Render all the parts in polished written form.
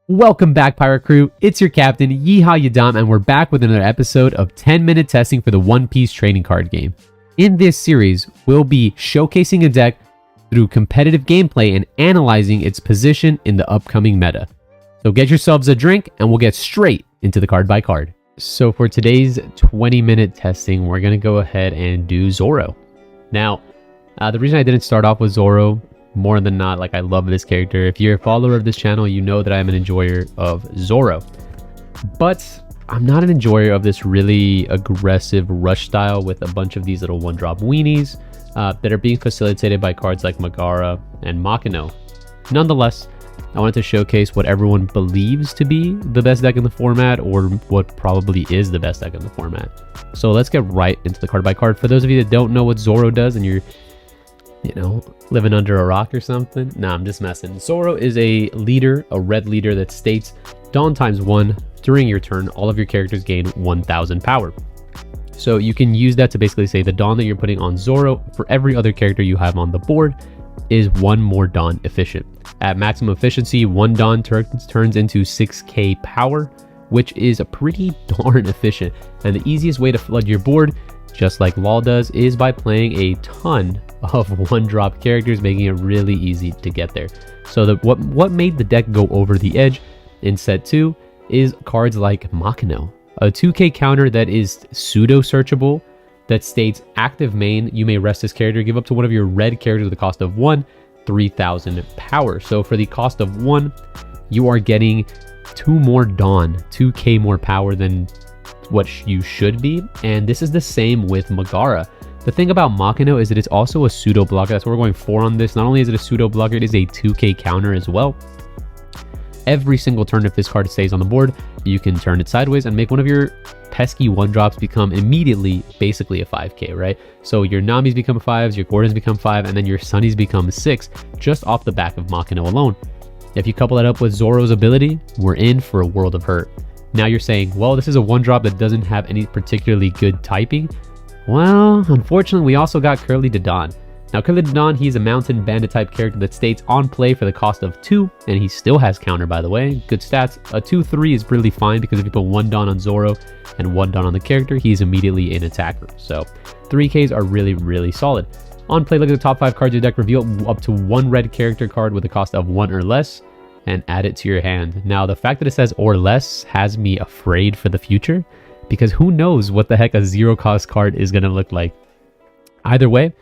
Welcome back, Pirate Crew. It's your captain, Yeehaw Yadam, and we're back with another episode of 10-minute testing for the One Piece trading card game. In this series, we'll be showcasing a deck through competitive gameplay and analyzing its position in the upcoming meta. So get yourselves a drink and we'll get straight into the card by card. So for today's 20-minute testing, we're going to go ahead and do Zoro. Now, the reason I didn't start off with Zoro, more than not, like, I love this character. If you're a follower of this channel, you know that I'm an enjoyer of Zoro. But I'm not an enjoyer of this really aggressive rush style with a bunch of these little one-drop weenies that are being facilitated by cards like Megara and Makino. Nonetheless, I wanted to showcase what everyone believes to be the best deck in the format, or what probably is the best deck in the format. So let's get right into the card by card. For those of you that don't know what Zoro does and you're, living under a rock or something. Nah, I'm just messing. Zoro is a leader, a red leader that states Dawn ×1. During your turn, all of your characters gain 1000 power. So you can use that to basically say the Dawn that you're putting on Zoro for every other character you have on the board is one more Dawn efficient. At maximum efficiency, one Dawn turns into 6k power, which is a pretty darn efficient. And the easiest way to flood your board, just like LoL does, is by playing a ton of one-drop characters, making it really easy to get there. So what made the deck go over the edge in set 2 is cards like Makino, a 2k counter that is pseudo-searchable, that states active main, you may rest this character, give up to one of your red characters at the cost of 1, 3000 power. So for the cost of 1, you are getting 2 more Dawn, 2k more power than what you should be. And this is the same with Megara. The thing about Makino is that it's also a pseudo blocker. That's why we're going 4 on this. Not only is it a pseudo blocker, it is a 2k counter as well. Every single turn, if this card stays on the board, you can turn it sideways and make one of your pesky one drops become immediately basically a 5k, right? So your Namis become 5s, your Gordons become 5, and then your Sunnies become 6 just off the back of Makino alone. If you couple that up with Zoro's ability, we're in for a world of hurt. Now you're saying, well, this is a one drop that doesn't have any particularly good typing. Well, unfortunately, we also got Curly de Dawn. Now, Curly de Dawn, he's a mountain bandit type character that states on play for the cost of 2, and he still has counter, by the way. Good stats. A 2/3 is really fine because if you put 1 Dawn on Zoro and 1 Dawn on the character, he's immediately an attacker. So 3Ks are really, really solid. On play, look at the top 5 cards of your deck, reveal up to 1 red character card with a cost of 1 or less, and add it to your hand. Now, the fact that it says or less has me afraid for the future, because who knows what the heck a 0-cost card is going to look like. Either way,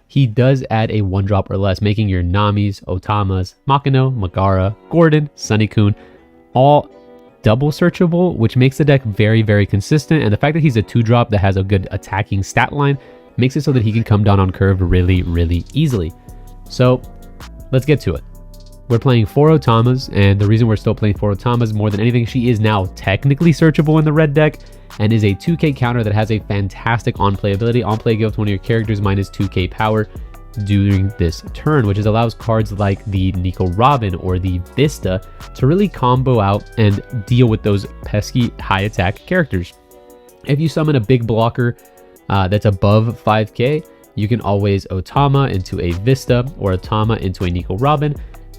he does add a 1-drop or less, making your Namis, Otamas, Makino, Megara, Gordon, Sunny-kun all double searchable, which makes the deck very, very consistent. And the fact that he's a 2-drop that has a good attacking stat line makes it so that he can come down on curve really, really easily. So let's get to it. We're playing 4 Otamas, and the reason we're still playing 4 Otamas more than anything, she is now technically searchable in the red deck and is a 2k counter that has a fantastic on-play ability. On-play, give up to one of your characters minus 2k power during this turn, which allows cards like the Nico Robin or the Vista to really combo out and deal with those pesky high attack characters. If you summon a big blocker that's above 5k, you can always Otama into a Vista or Otama into a Nico Robin.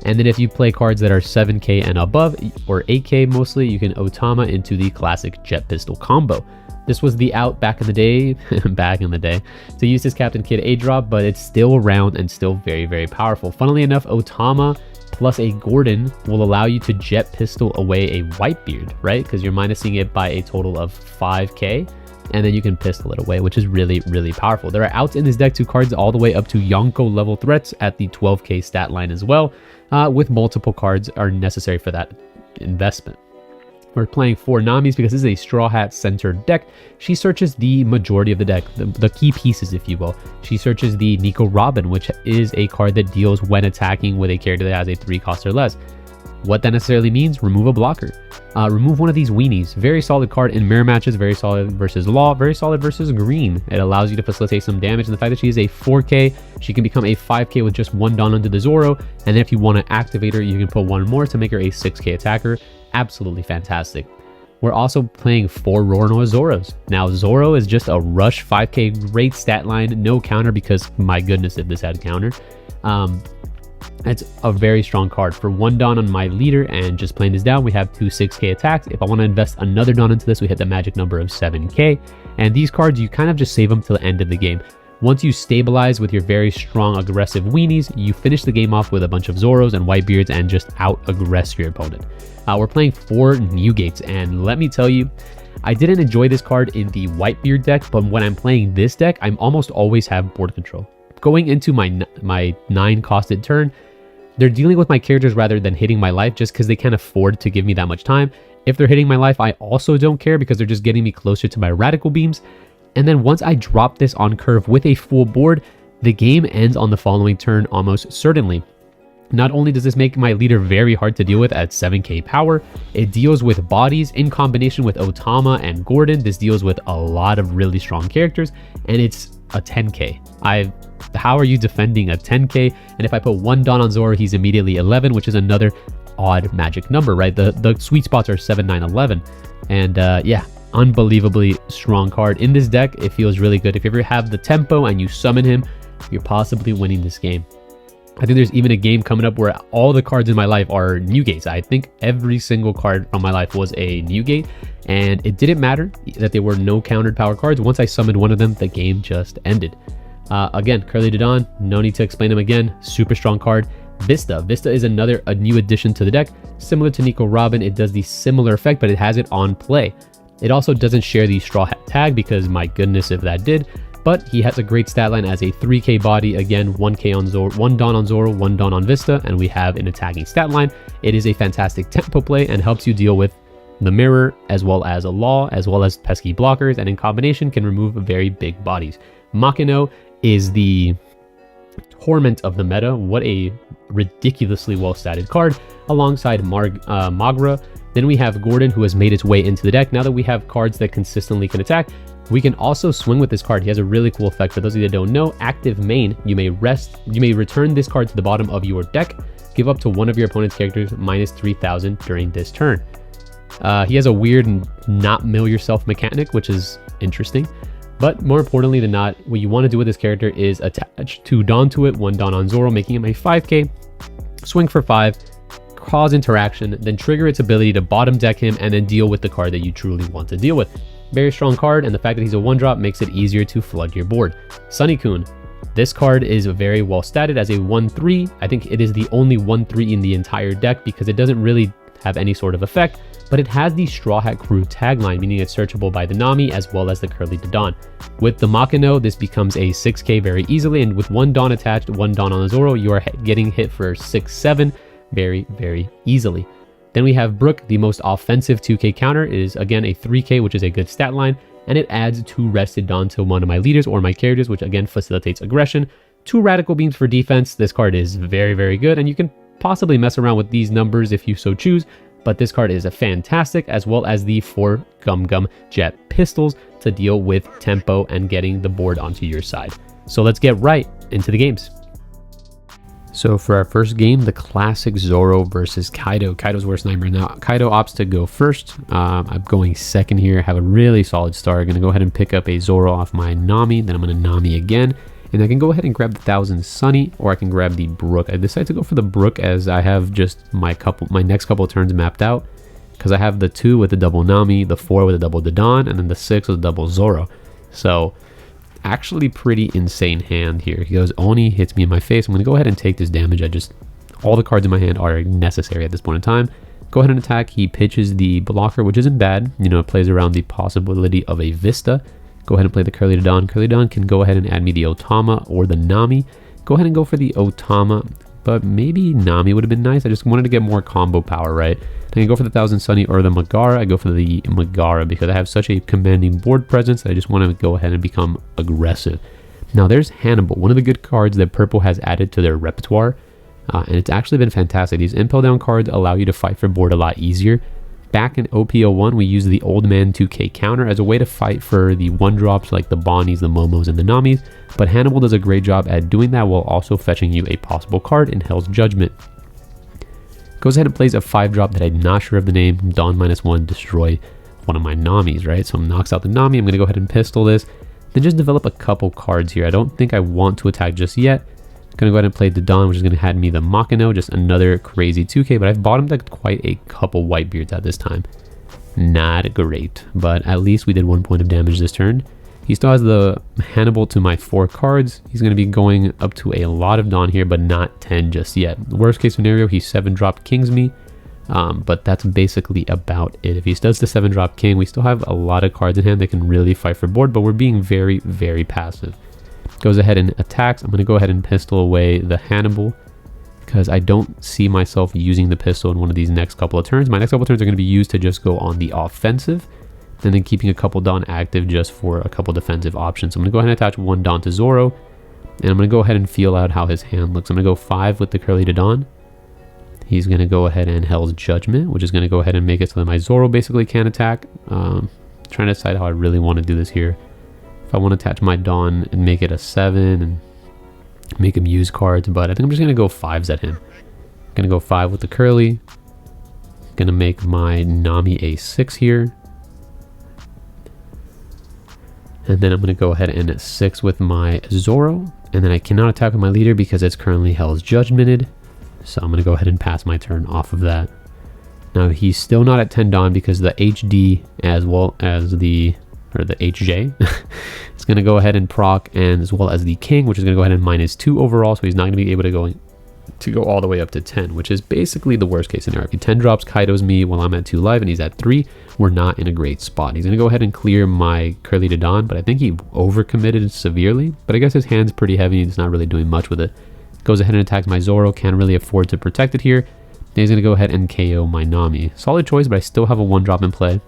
And then if you play cards that are 7k and above, or 8k mostly, you can Otama into the classic Jet Pistol combo. This was the out back in the day, to use this Captain Kid A-drop, but it's still around and still very, very powerful. Funnily enough, Otama plus a Gordon will allow you to Jet Pistol away a Whitebeard, right? Because you're minusing it by a total of 5k. And then you can pistol it away, which is really, really powerful. There are outs in this deck to cards all the way up to Yonko level threats at the 12k stat line as well, with multiple cards are necessary for that investment. We're playing 4 Namis because this is a Straw Hat centered deck. She searches the majority of the deck, the key pieces, if you will. She searches the Nico Robin, which is a card that deals when attacking with a character that has a 3 cost or less. What that necessarily means, remove a blocker. Remove one of these weenies. Very solid card in mirror matches, very solid versus Law, very solid versus Green. It allows you to facilitate some damage, and the fact that she is a 4k, she can become a 5k with just 1 Dawn under the Zoro, and then if you want to activate her, you can put 1 more to make her a 6k attacker. Absolutely fantastic. We're also playing 4 Roronoa Zoros. Now, Zoro is just a rush 5k, great stat line, no counter because, my goodness, if this had counter. That's a very strong card. For 1 Dawn on my leader and just playing this down, we have 2 6k attacks. If I want to invest another Dawn into this, we hit the magic number of 7k. And these cards, you kind of just save them till the end of the game. Once you stabilize with your very strong aggressive weenies, you finish the game off with a bunch of Zoros and Whitebeards and just out-aggress your opponent. We're playing 4 Newgates, and let me tell you, I didn't enjoy this card in the Whitebeard deck, but when I'm playing this deck, I'm almost always have board control. Going into my 9-costed turn, they're dealing with my characters rather than hitting my life just because they can't afford to give me that much time. If they're hitting my life, I also don't care because they're just getting me closer to my radical beams. And then once I drop this on curve with a full board, the game ends on the following turn almost certainly. Not only does this make my leader very hard to deal with at 7k power, it deals with bodies in combination with Otama and Gordon. This deals with a lot of really strong characters, and it's a 10k. How are you defending a 10k? And if I put 1 Dawn on Zoro, he's immediately 11, which is another odd magic number, right? The sweet spots are 7, 9, 11. And yeah, unbelievably strong card. In this deck, it feels really good. If you ever have the tempo and you summon him, you're possibly winning this game. I think there's even a game coming up where all the cards in my life are Newgates. I think every single card from my life was a Newgate, and it didn't matter that there were no countered power cards. Once I summoned one of them, the game just ended. Again, Curly Dodon, no need to explain him again. Super strong card. Vista. Vista is a new addition to the deck. Similar to Nico Robin, it does the similar effect, but it has it on play. It also doesn't share the Straw Hat tag because my goodness if that did. But he has a great stat line as a 3k body. Again, 1k on Zoro, 1 Dawn on Zoro, 1 Dawn on Vista, and we have an attacking stat line. It is a fantastic tempo play and helps you deal with the mirror as well as a law, as well as pesky blockers, and in combination can remove very big bodies. Makino is the torment of the meta. What a ridiculously well-statted card alongside Magra. Then we have Gordon, who has made its way into the deck. Now that we have cards that consistently can attack, we can also swing with this card. He has a really cool effect. For those of you that don't know, active main, you may return this card to the bottom of your deck, give up to one of your opponent's characters minus 3,000 during this turn. He has a weird not mill yourself mechanic, which is interesting. But more importantly than not, what you want to do with this character is attach 2 Dawn to it, 1 Dawn on Zoro, making him a 5k, swing for 5, cause interaction, then trigger its ability to bottom deck him and then deal with the card that you truly want to deal with. Very strong card, and the fact that he's a 1-drop makes it easier to flood your board. Sunny-kun. This card is very well statted as a 1-3. I think it is the only 1-3 in the entire deck because it doesn't really have any sort of effect, but it has the Straw Hat Crew tagline, meaning it's searchable by the Nami as well as the Curly Dodon. With the Makino, this becomes a 6k very easily, and with 1 Dawn attached, 1 Dawn on the Zoro, you are getting hit for 6-7 very, very easily. Then we have Brook, the most offensive 2k counter. It is again a 3k, which is a good stat line, and it adds 2 rested Dawn to one of my leaders or my characters, which again facilitates aggression. 2 radical beams for defense. This card is very, very good, and you can possibly mess around with these numbers if you so choose, but this card is a fantastic, as well as the 4 Gum Gum Jet pistols to deal with tempo and getting the board onto your side. So let's get right into the games. So for our first game, the classic Zoro versus Kaido. Kaido's worst nightmare. Now, Kaido opts to go first. I'm going second here. I have a really solid start. I'm going to go ahead and pick up a Zoro off my Nami. Then I'm going to Nami again. And I can go ahead and grab the 1000 Sunny, or I can grab the Brook. I decided to go for the Brook as I have just my next couple turns mapped out, because I have the 2 with the double Nami, the 4 with the double Dodon, and then the 6 with the double Zoro. So actually pretty insane hand here. He goes Oni, hits me in my face. I'm going to go ahead and take this damage. All the cards in my hand are necessary at this point in time. Go ahead and attack. He pitches the blocker, which isn't bad. You know, it plays around the possibility of a Vista. Go ahead and play the Curly Dodon. Curly Dodon can go ahead and add me the Otama or the Nami. Go ahead and go for the Otama, but maybe Nami would have been nice. I just wanted to get more combo power, right? I can go for the 1000 Sunny or the Megara. I go for the Megara because I have such a commanding board presence that I just want to go ahead and become aggressive. Now there's Hannibal, one of the good cards that Purple has added to their repertoire, and it's actually been fantastic. These impel down cards allow you to fight for board a lot easier. Back in OP01, we used the Old Man 2k counter as a way to fight for the 1-drops like the Bonnies, the Momos, and the Namis, but Hannibal does a great job at doing that while also fetching you a possible card in Hell's Judgment. Goes ahead and plays a 5-drop that I'm not sure of the name, Dawn -1, destroy one of my Namis, right? So knocks out the Nami. I'm going to go ahead and pistol this, then just develop a couple cards here. I don't think I want to attack just yet. Gonna go ahead and play the Dawn, which is gonna hand me the Makino, just another crazy 2k, but I've bottomed like quite a couple Whitebeards at this time. Not great, but at least we did 1 point of damage this turn. He still has the Hannibal to my 4 cards. He's going to be going up to a lot of Dawn here, but not 10 just yet. Worst case scenario, he 7-drop Kings me, but that's basically about it. If he does the 7-drop King, we still have a lot of cards in hand that can really fight for board, but we're being very, very passive. Goes ahead and attacks. I'm going to go ahead and pistol away the Hannibal because I don't see myself using the pistol in one of these next couple of turns. My next couple of turns are going to be used to just go on the offensive, and then keeping a couple Dawn active just for a couple defensive options. So I'm going to go ahead and attach 1 Dawn to Zoro, and I'm going to go ahead and feel out how his hand looks. I'm going to go 5 with the Curly to Dawn. He's going to go ahead and Hell's Judgment, which is going to go ahead and make it so that my Zoro basically can't attack. Trying to decide how I really want to do this here. If I want to attach my Dawn and make it a 7 and make him use cards, but I think I'm just going to go 5s at him. I'm going to go 5 with the Curly. Going to make my Nami a 6 here. And then I'm going to go ahead and 6 with my Zoro. And then I cannot attack with my leader because it's currently Hell's Judgmented. So I'm going to go ahead and pass my turn off of that. Now he's still not at 10 Dawn because the HD as well as the HJ is going to go ahead and proc, and as well as the King, which is going to go ahead and -2 overall. So he's not going to be able to go all the way up to 10, which is basically the worst case scenario. If he 10 drops Kaido's me while I'm at 2 life and he's at 3, we're not in a great spot. He's going to go ahead and clear my Curly to Dawn, but I think he overcommitted severely. But I guess his hand's pretty heavy. He's not really doing much with it. Goes ahead and attacks my Zoro. Can't really afford to protect it here. Then he's going to go ahead and KO my Nami. Solid choice, but I still have a 1-drop in play.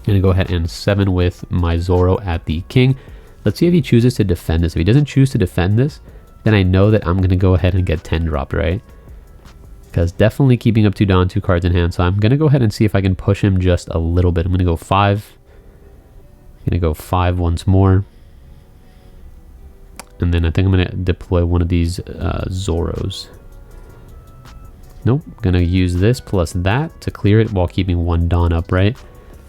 Going to go ahead and 7 with my Zoro at the King. Let's see if he chooses to defend this. If he doesn't choose to defend this, then I know that I'm going to go ahead and get 10 dropped, right? Because definitely keeping up 2 Dawn, 2 cards in hand. So I'm going to go ahead and see if I can push him just a little bit. I'm going to go 5. I'm going to go 5 once more. And then I think I'm going to deploy one of these Zoros. Nope. I'm going to use this plus that to clear it while keeping 1 Dawn up, right?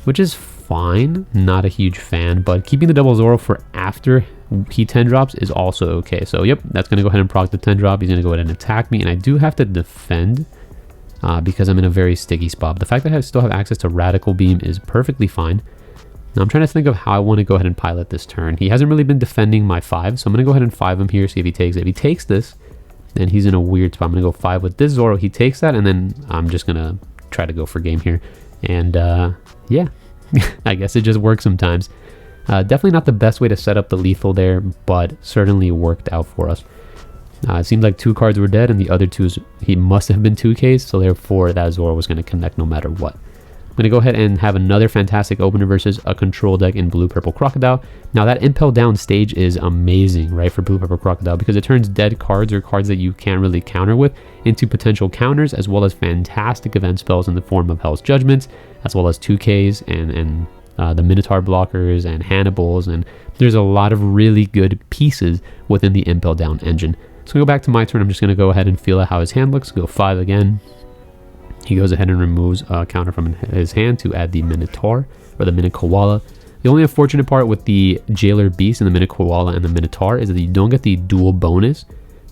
Which is fine. Not a huge fan, but keeping the double Zoro for after he 10 drops is also okay. So yep, that's going to go ahead and proc the 10 drop. He's going to go ahead and attack me, and I do have to defend because I'm in a very sticky spot. But the fact that I still have access to Radical Beam is perfectly fine. Now I'm trying to think of how I want to go ahead and pilot this turn. He hasn't really been defending my 5, so I'm going to go ahead and 5 him here, see if he takes it. If he takes this, then he's in a weird spot. I'm going to go 5 with this Zoro. He takes that, and then I'm just going to try to go for game here. And yeah, I guess it just works sometimes. Definitely not the best way to set up the lethal there, but certainly worked out for us. It seemed like 2 cards were dead, and the other 2s, he must have been 2Ks, so therefore that Zoro was going to connect no matter what. I'm going to go ahead and have another fantastic opener versus a control deck in Blue Purple Crocodile. Now that Impel Down stage is amazing, right, for Blue Purple Crocodile, because it turns dead cards or cards that you can't really counter with into potential counters, as well as fantastic event spells in the form of Hell's Judgments, as well as 2Ks and the Minotaur blockers and Hannibals, and there's a lot of really good pieces within the Impel Down engine. So go back to my turn. I'm just going to go ahead and feel out how his hand looks. Go 5 again. He goes ahead and removes a counter from his hand to add the Minotaur, or the Minokoala. The only unfortunate part with the Jailer Beast and the Minokoala and the Minotaur is that you don't get the dual bonus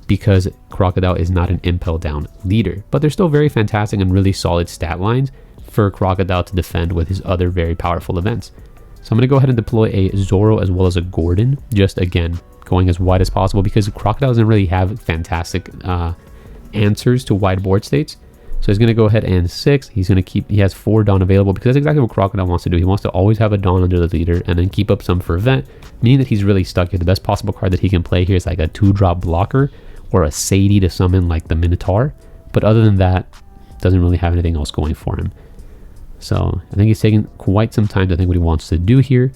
because Crocodile is not an Impel Down leader. But they're still very fantastic and really solid stat lines for Crocodile to defend with his other very powerful events. So I'm going to go ahead and deploy a Zoro as well as a Gordon, just again going as wide as possible because Crocodile doesn't really have fantastic answers to wide board states. So he's going to go ahead and 6. He's going to keep, he has 4 Dawn available because that's exactly what Crocodile wants to do. He wants to always have a Dawn under the leader and then keep up some for event, meaning that he's really stuck here. The best possible card that he can play here is like a 2-drop blocker or a Sadie to summon like the Minotaur. But other than that, doesn't really have anything else going for him. So I think he's taking quite some time to think what he wants to do here.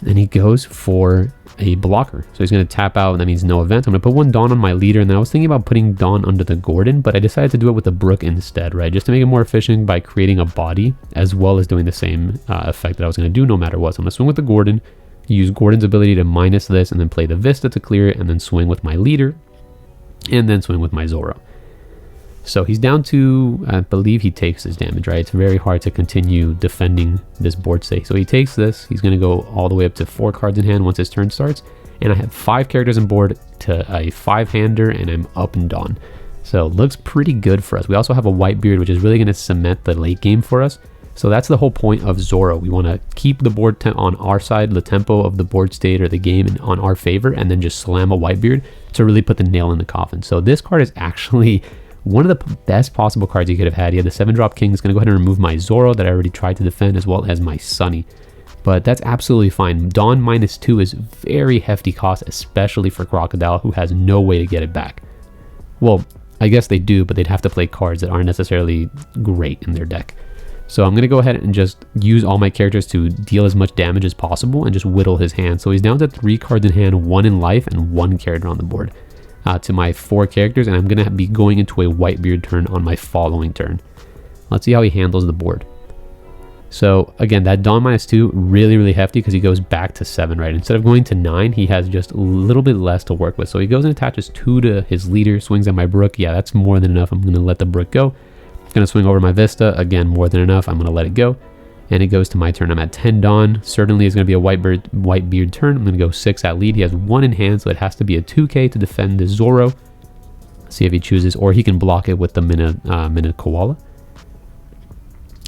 And he goes for a blocker. So he's going to tap out, and that means no event. I'm going to put 1 Dawn on my leader, and then I was thinking about putting Dawn under the Gordon, but I decided to do it with the Brook instead, right? Just to make it more efficient by creating a body, as well as doing the same effect that I was going to do no matter what. So I'm going to swing with the Gordon, use Gordon's ability to minus this, and then play the Vista to clear it, and then swing with my leader, and then swing with my Zoro. So he's down to, I believe he takes his damage, right? It's very hard to continue defending this board state. So he takes this. He's going to go all the way up to 4 cards in hand once his turn starts. And I have 5 characters on board to a 5-hander, and I'm up and done. So looks pretty good for us. We also have a Whitebeard, which is really going to cement the late game for us. So that's the whole point of Zoro. We want to keep the board on our side, the tempo of the board state or the game on our favor, and then just slam a Whitebeard to really put the nail in the coffin. So this card is actually one of the best possible cards you could have had. You had the 7-drop king. It's going to go ahead and remove my Zoro that I already tried to defend, as well as my Sunny. But that's absolutely fine. Dawn -2 is very hefty cost, especially for Crocodile, who has no way to get it back. Well, I guess they do, but they'd have to play cards that aren't necessarily great in their deck. So I'm going to go ahead and just use all my characters to deal as much damage as possible and just whittle his hand. So he's down to 3 cards in hand, 1 in life, and 1 character on the board. To my 4 characters, and I'm going to be going into a Whitebeard turn on my following turn. Let's see how he handles the board. So again, that Dawn -2, really hefty because he goes back to 7, right? Instead of going to 9, he has just a little bit less to work with. So he goes and attaches 2 to his leader, swings at my Brook. Yeah, that's more than enough. I'm going to let the Brook go. Going to swing over my Vista. Again, more than enough. I'm going to let it go. And it goes to my turn. I'm at 10 Dawn. Certainly is going to be a Whitebeard turn. I'm going to go 6 at lead. He has 1 in hand, so it has to be a 2k to defend this Zoro. See if he chooses, or he can block it with the Mina Koala.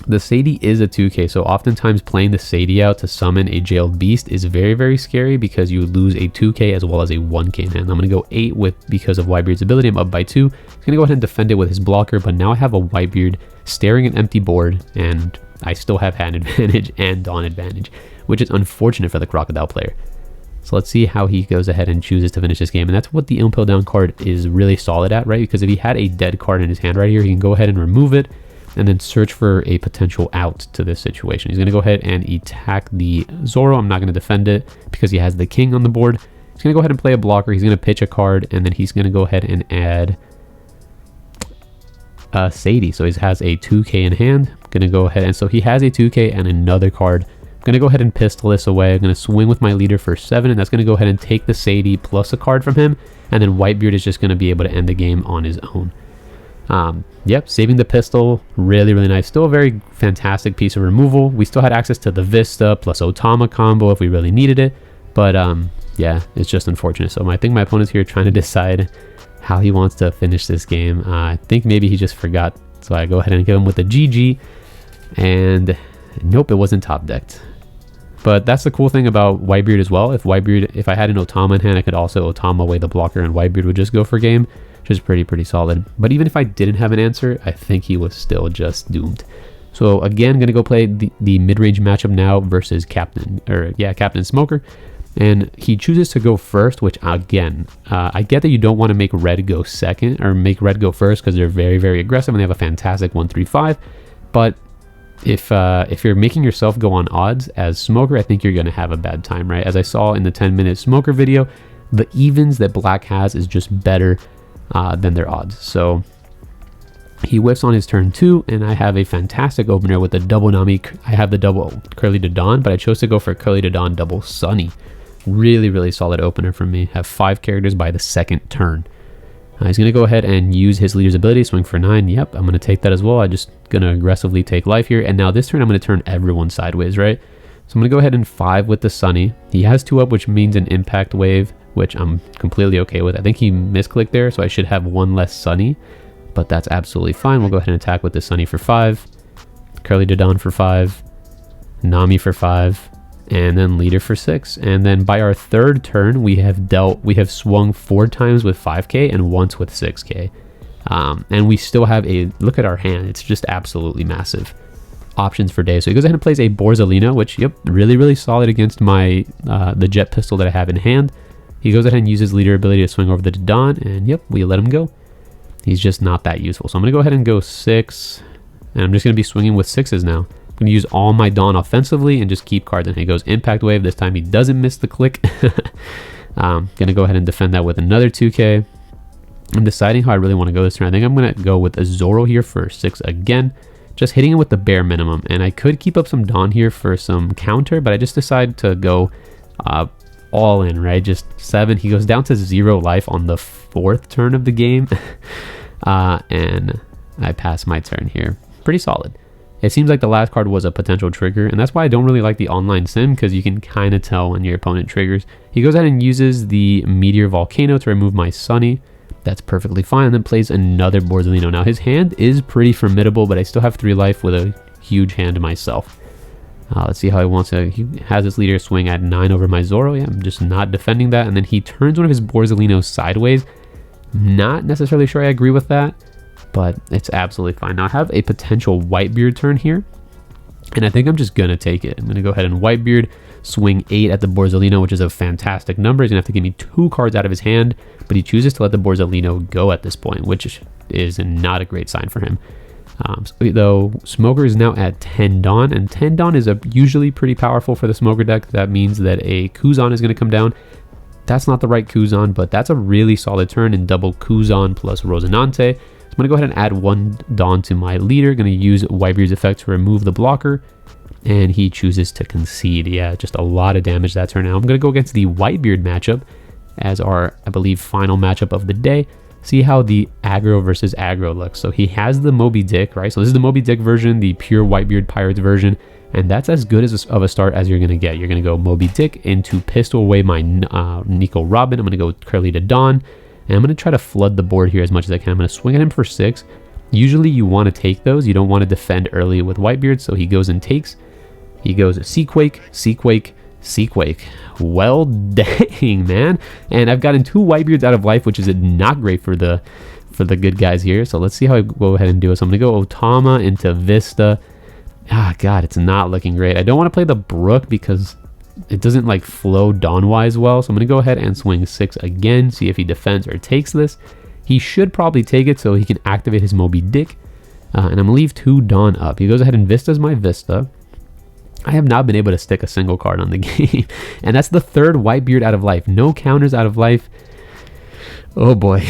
The Sadie is a 2k, so oftentimes playing the Sadie out to summon a jailed beast is very scary because you lose a 2k as well as a 1k in hand. I'm going to go 8 because of Whitebeard's ability. I'm up by 2. He's going to go ahead and defend it with his blocker, but now I have a Whitebeard staring an empty board, and I still have hand advantage and Dawn advantage, which is unfortunate for the Crocodile player. So let's see how he goes ahead and chooses to finish this game, and that's what the Impel Down card is really solid at, right? Because if he had a dead card in his hand right here, he can go ahead and remove it, and then search for a potential out to this situation. He's going to go ahead and attack the Zoro. I'm not going to defend it because he has the king on the board. He's going to go ahead and play a blocker. He's going to pitch a card, and then he's going to go ahead and add Sadie. So he has a 2k in hand. I'm going to go ahead, and so he has a 2k and another card. I'm going to go ahead and pistol this away. I'm going to swing with my leader for 7, and that's going to go ahead and take the Sadie plus a card from him, and then Whitebeard is just going to be able to end the game on his own. Yep, saving the pistol, really nice. Still a very fantastic piece of removal. We still had access to the Vista plus Otama combo if we really needed it, but yeah, it's just unfortunate. So I think my opponent's here trying to decide how he wants to finish this game. I think maybe he just forgot, so I go ahead and give him with the GG, and nope, it wasn't top decked. But that's the cool thing about Whitebeard as well. If I had an Otama in hand, I could also Otama away the blocker, and Whitebeard would just go for game, which is pretty solid. But even if I didn't have an answer, I think he was still just doomed. So again, gonna go play the mid-range matchup now versus Captain Smoker, and he chooses to go first, which again, I get that you don't want to make red go second or make red go first because they're very aggressive and they have a fantastic 1-3-5. But if you're making yourself go on odds as Smoker, I think you're gonna have a bad time, right? As I saw in the 10-minute Smoker video, the evens that Black has is just better than their odds. So he whiffs on his turn 2, and I have a fantastic opener with the double Nami. I have the double Curly to Dawn, but I chose to go for Curly to Dawn double Sunny. Really solid opener for me. Have 5 characters by the second turn. He's going to go ahead and use his leader's ability, swing for 9. Yep, I'm going to take that as well. I'm just going to aggressively take life here. And now this turn, I'm going to turn everyone sideways, right? So I'm going to go ahead and 5 with the Sunny. He has 2 up, which means an impact wave, which I'm completely okay with. I think he misclicked there, so I should have 1 less Sunny, but that's absolutely fine. We'll go ahead and attack with the Sunny for 5, Curly to Dawn for 5, Nami for 5, and then leader for 6. And then by our third turn, we have swung 4 times with 5k and once with 6k. And we still have look at our hand. It's just absolutely massive. Options for days. So he goes ahead and plays a Borzolino, which, yep, really solid against my the jet pistol that I have in hand. He goes ahead and uses leader ability to swing over the Dawn, and yep, we let him go. He's just not that useful. So I'm going to go ahead and go 6, and I'm just going to be swinging with 6s now. I'm going to use all my Dawn offensively and just keep cards. And he goes Impact Wave. This time he doesn't miss the click. Going to go ahead and defend that with another 2k. I'm deciding how I really want to go this turn. I think I'm going to go with a Zoro here for 6 again. Just hitting it with the bare minimum. And I could keep up some Dawn here for some counter, but I just decided to go all in, right? Just 7. He goes down to 0 life on the 4th turn of the game. And I pass my turn here. Pretty solid. It seems like the last card was a potential trigger, and that's why I don't really like the online sim, because you can kind of tell when your opponent triggers. He goes ahead and uses the Meteor Volcano to remove my Sunny. That's perfectly fine, and then plays another Borzolino. Now his hand is pretty formidable, but I still have 3 life with a huge hand myself. Let's see how he wants to. He has his leader swing at 9 over my Zoro. Yeah, I'm just not defending that, and then he turns one of his Borzolinos sideways. Not necessarily sure I agree with that, but it's absolutely fine. Now I have a potential Whitebeard turn here, and I think I'm just going to take it. I'm going to go ahead and Whitebeard, swing 8 at the Borzolino, which is a fantastic number. He's going to have to give me 2 cards out of his hand, but he chooses to let the Borzolino go at this point, which is not a great sign for him. Though Smoker is now at 10 Dawn, and 10 Dawn is usually pretty powerful for the Smoker deck. That means that a Kuzan is going to come down. That's not the right Kuzan, but that's a really solid turn in double Kuzan plus Rosinante. I'm going to go ahead and add 1 Dawn to my leader. Going to use Whitebeard's effect to remove the blocker, and he chooses to concede. Yeah, just a lot of damage that turn. Now I'm going to go against the Whitebeard matchup as our, I believe, final matchup of the day. See how the aggro versus aggro looks. So he has the Moby Dick, right? So this is the Moby Dick version, the pure Whitebeard Pirates version, and that's as good of a start as you're going to get. You're going to go Moby Dick into pistol away my Nico Robin. I'm going to go Curly to Dawn. And I'm going to try to flood the board here as much as I can. I'm going to swing at him for 6. Usually you want to take those. You don't want to defend early with Whitebeard, so he goes and takes. He goes Seaquake, Seaquake, Seaquake. Well, dang, man. And I've gotten 2 Whitebeards out of life, which is not great for the good guys here. So let's see how I go ahead and do it. So I'm going to go Otama into Vista. Ah, God, it's not looking great. I don't want to play the Brook because it doesn't like flow Dawn-wise well, so I'm going to go ahead and swing 6 again, see if he defends or takes this. He should probably take it so he can activate his Moby Dick, and I'm going to leave 2 Dawn up. He goes ahead and Vistas my Vista. I have not been able to stick a single card on the game, and that's the 3rd Whitebeard out of life. No counters out of life. Oh boy.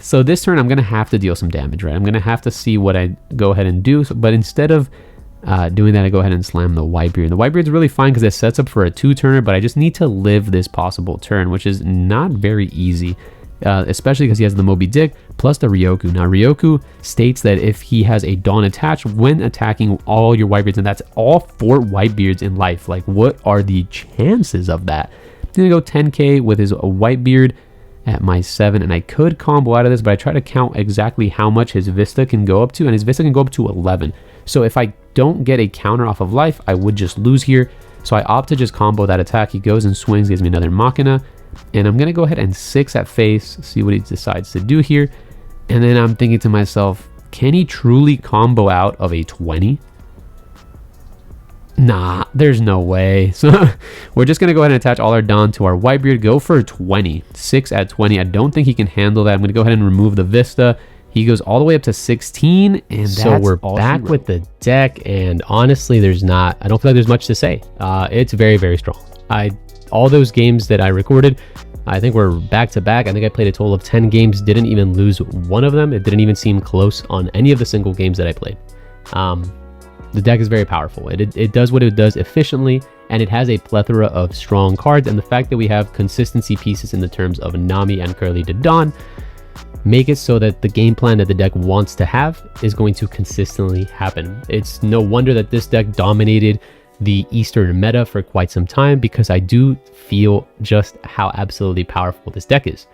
So this turn I'm going to have to deal some damage, right? I'm going to have to see what I go ahead and do, but instead of doing that, I go ahead and slam the Whitebeard. The Whitebeard's really fine because it sets up for a 2-turner, but I just need to live this possible turn, which is not very easy, especially because he has the Moby Dick plus the Ryoku. Now, Ryoku states that if he has a Dawn attached when attacking all your Whitebeards, and that's all 4 Whitebeards in life, like what are the chances of that? I'm going to go 10k with his Whitebeard at my 7, and I could combo out of this, but I try to count exactly how much his Vista can go up to, and his Vista can go up to 11. So if I don't get a counter off of life, I would just lose here. So I opt to just combo that attack. He goes and swings, gives me another Machina, and I'm going to go ahead and 6 at face, see what he decides to do here. And then I'm thinking to myself, can he truly combo out of a 20? Nah, there's no way. So we're just going to go ahead and attach all our Dawn to our Whitebeard, go for 20. 6 at 20. I don't think he can handle that. I'm going to go ahead and remove the Vista. He goes all the way up to 16, and so we're back with the deck, and honestly, I don't feel like there's much to say. It's very, very strong. All those games that I recorded, I think we're back to back. I think I played a total of 10 games, didn't even lose one of them. It didn't even seem close on any of the single games that I played. The deck is very powerful. It does what it does efficiently, and it has a plethora of strong cards, and the fact that we have consistency pieces in the terms of Nami and Curly to Dawn make it so that the game plan that the deck wants to have is going to consistently happen. It's no wonder that this deck dominated the Eastern meta for quite some time, because I do feel just how absolutely powerful this deck is.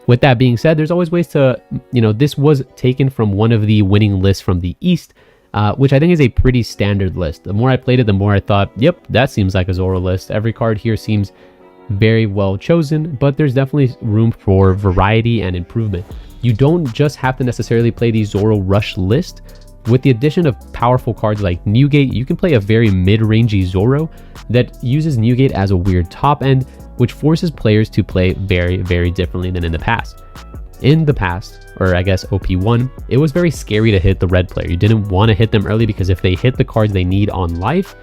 With that being said, there's always ways to, this was taken from one of the winning lists from the East, which I think is a pretty standard list. The more I played it, the more I thought, yep, that seems like a Zoro list. Every card here seems very well chosen, but there's definitely room for variety and improvement. You don't just have to necessarily play the Zoro Rush list. With the addition of powerful cards like Newgate, you can play a very mid-rangey Zoro that uses Newgate as a weird top end, which forces players to play very, very differently than in the past. In the past, or I guess OP1, it was very scary to hit the red player. You didn't want to hit them early because if they hit the cards they need on life,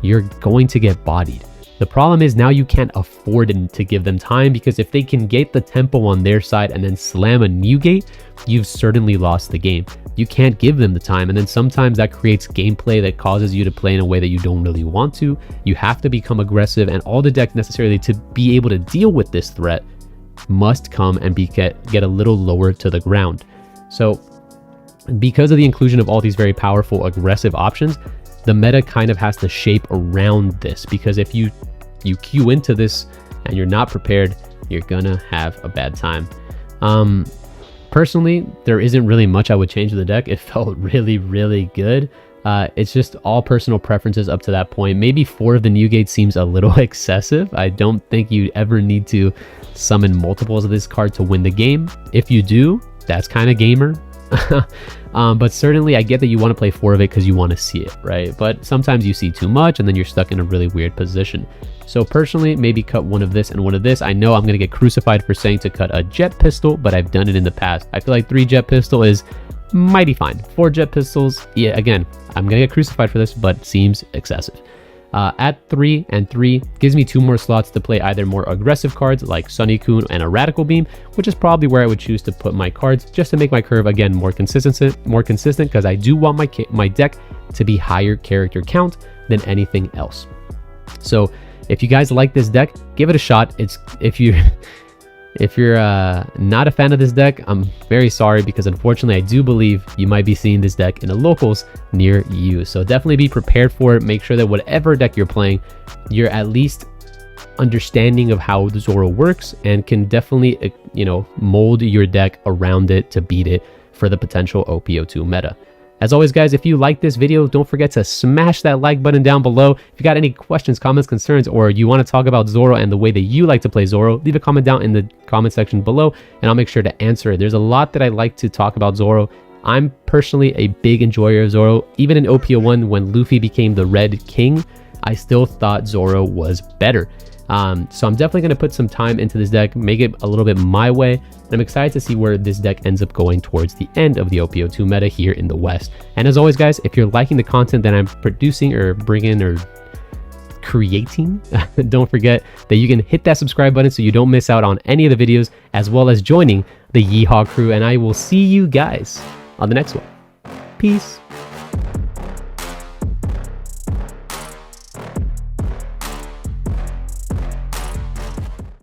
you're going to get bodied. The problem is now you can't afford to give them time, because if they can get the tempo on their side and then slam a Newgate, you've certainly lost the game. You can't give them the time, and then sometimes that creates gameplay that causes you to play in a way that you don't really want to. You have to become aggressive, and all the deck necessarily to be able to deal with this threat must come and get a little lower to the ground. So Because of the inclusion of all these very powerful aggressive options, the meta kind of has to shape around this, because if you queue into this and you're not prepared, you're gonna have a bad time. Personally, there isn't really much I would change to the deck. It felt really good. It's just all personal preferences up to that point. Maybe 4 of the new gates seems a little excessive. I don't think you ever need to summon multiples of this card to win the game. If you do, that's kind of gamer. But certainly I get that you want to play 4 of it because you want to see it, right? But sometimes you see too much and then you're stuck in a really weird position. So personally, maybe cut 1 of this and 1 of this. I know I'm going to get crucified for saying to cut a jet pistol, but I've done it in the past. I feel like 3 jet pistol is mighty fine. 4 jet pistols, yeah, again, I'm going to get crucified for this, but seems excessive. At 3 and 3 gives me 2 more slots to play either more aggressive cards like Sunny-kun and a Radical Beam, which is probably where I would choose to put my cards just to make my curve again more consistent because I do want my deck to be higher character count than anything else. So if you guys like this deck, give it a shot. If you're not a fan of this deck, I'm very sorry, because unfortunately I do believe you might be seeing this deck in the locals near you. So definitely be prepared for it. Make sure that whatever deck you're playing, you're at least understanding of how the Zoro works and can definitely, mold your deck around it to beat it for the potential OPO2 meta. As always, guys, if you like this video, don't forget to smash that like button down below. If you got any questions, comments, concerns, or you want to talk about Zoro and the way that you like to play Zoro, leave a comment down in the comment section below, and I'll make sure to answer it. There's a lot that I like to talk about Zoro. I'm personally a big enjoyer of Zoro. Even in OPO1, when Luffy became the Red King, I still thought Zoro was better. So I'm definitely going to put some time into this deck, make it a little bit my way, and I'm excited to see where this deck ends up going towards the end of the OPO2 meta here in the West. And as always, guys, if you're liking the content that I'm producing or bringing or creating, don't forget that you can hit that subscribe button so you don't miss out on any of the videos, as well as joining the Yeehaw crew, and I will see you guys on the next one. Peace.